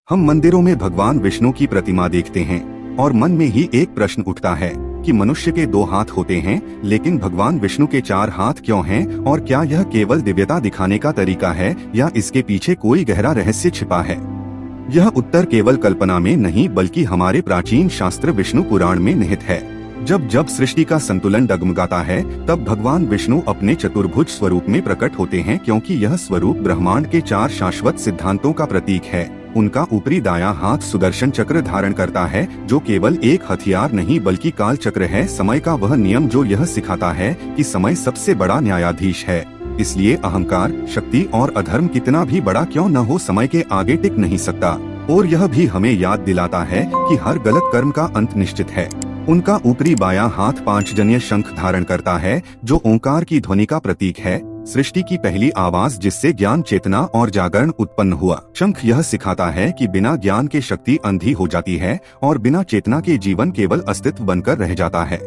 हम मंदिरों में भगवान विष्णु की प्रतिमा देखते हैं और मन में ही एक प्रश्न उठता है कि मनुष्य के 2 हाथ होते हैं, लेकिन भगवान विष्णु के 4 हाथ क्यों हैं? और क्या यह केवल दिव्यता दिखाने का तरीका है या इसके पीछे कोई गहरा रहस्य छिपा है? यह उत्तर केवल कल्पना में नहीं बल्कि हमारे प्राचीन शास्त्र विष्णु पुराण में निहित है। जब जब सृष्टि का संतुलन डगमगाता है, तब भगवान विष्णु अपने चतुर्भुज स्वरूप में प्रकट होते हैं, क्योंकि यह स्वरूप ब्रह्मांड के 4 शाश्वत सिद्धांतों का प्रतीक है। उनका ऊपरी दायां हाथ सुदर्शन चक्र धारण करता है, जो केवल एक हथियार नहीं बल्कि काल चक्र है, समय का वह नियम जो यह सिखाता है कि समय सबसे बड़ा न्यायाधीश है। इसलिए अहंकार, शक्ति और अधर्म कितना भी बड़ा क्यों न हो, समय के आगे टिक नहीं सकता। और यह भी हमें याद दिलाता है कि हर गलत कर्म का अंत निश्चित है। उनका ऊपरी बायां हाथ 5 जन्य शंख धारण करता है, जो ओंकार की ध्वनि का प्रतीक है, सृष्टि की पहली आवाज जिससे ज्ञान, चेतना और जागरण उत्पन्न हुआ। शंख यह सिखाता है कि बिना ज्ञान के शक्ति अंधी हो जाती है और बिना चेतना के जीवन केवल अस्तित्व बनकर रह जाता है।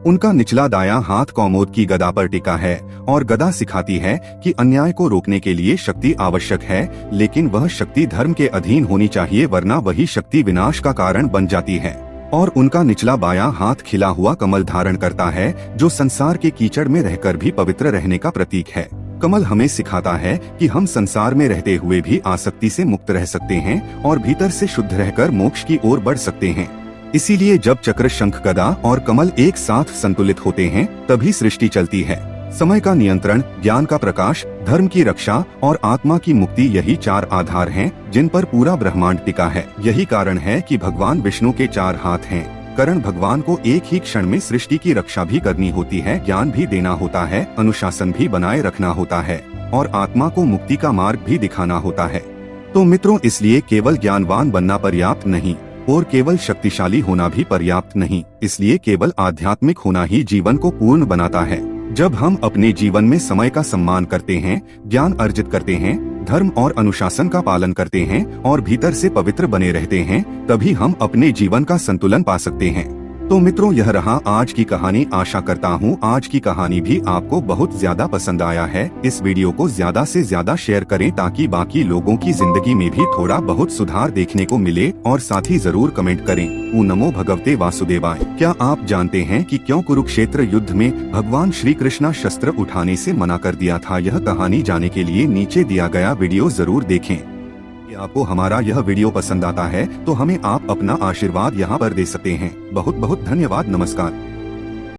उनका निचला दायां हाथ कौमोद की गदा पर टिका है और गदा सिखाती है कि अन्याय को रोकने के लिए शक्ति आवश्यक है, लेकिन वह शक्ति धर्म के अधीन होनी चाहिए, वरना वही शक्ति विनाश का कारण बन जाती है। और उनका निचला बायां हाथ खिला हुआ कमल धारण करता है, जो संसार के कीचड़ में रहकर भी पवित्र रहने का प्रतीक है। कमल हमें सिखाता है कि हम संसार में रहते हुए भी आसक्ति से मुक्त रह सकते हैं और भीतर से शुद्ध रहकर मोक्ष की ओर बढ़ सकते हैं। इसीलिए जब चक्र, शंख, गदा और कमल एक साथ संतुलित होते हैं, तभी सृष्टि चलती है। समय का नियंत्रण, ज्ञान का प्रकाश, धर्म की रक्षा और आत्मा की मुक्ति, यही 4 आधार हैं जिन पर पूरा ब्रह्मांड टिका है। यही कारण है कि भगवान विष्णु के 4 हाथ हैं। कारण भगवान को एक ही क्षण में सृष्टि की रक्षा भी करनी होती है, ज्ञान भी देना होता है, अनुशासन भी बनाए रखना होता है और आत्मा को मुक्ति का मार्ग भी दिखाना होता है। तो मित्रों, इसलिए केवल ज्ञानवान बनना पर्याप्त नहीं और केवल शक्तिशाली होना भी पर्याप्त नहीं। इसलिए केवल आध्यात्मिक होना ही जीवन को पूर्ण बनाता है। जब हम अपने जीवन में समय का सम्मान करते हैं, ज्ञान अर्जित करते हैं, धर्म और अनुशासन का पालन करते हैं और भीतर से पवित्र बने रहते हैं, तभी हम अपने जीवन का संतुलन पा सकते हैं। तो मित्रों, यह रहा आज की कहानी। आशा करता हूँ आज की कहानी भी आपको बहुत ज्यादा पसंद आया है। इस वीडियो को ज्यादा से ज्यादा शेयर करें ताकि बाकी लोगों की जिंदगी में भी थोड़ा बहुत सुधार देखने को मिले, और साथ ही जरूर कमेंट करें, ओ नमो भगवते वासुदेवाय। क्या आप जानते हैं कि क्यों कुरुक्षेत्र युद्ध में भगवान श्री कृष्ण शस्त्र उठाने से मना कर दिया था? यह कहानी जानने के लिए नीचे दिया गया वीडियो जरूर देखें। आपको हमारा यह वीडियो पसंद आता है तो हमें आप अपना आशीर्वाद यहाँ पर दे सकते हैं। बहुत बहुत धन्यवाद। नमस्कार।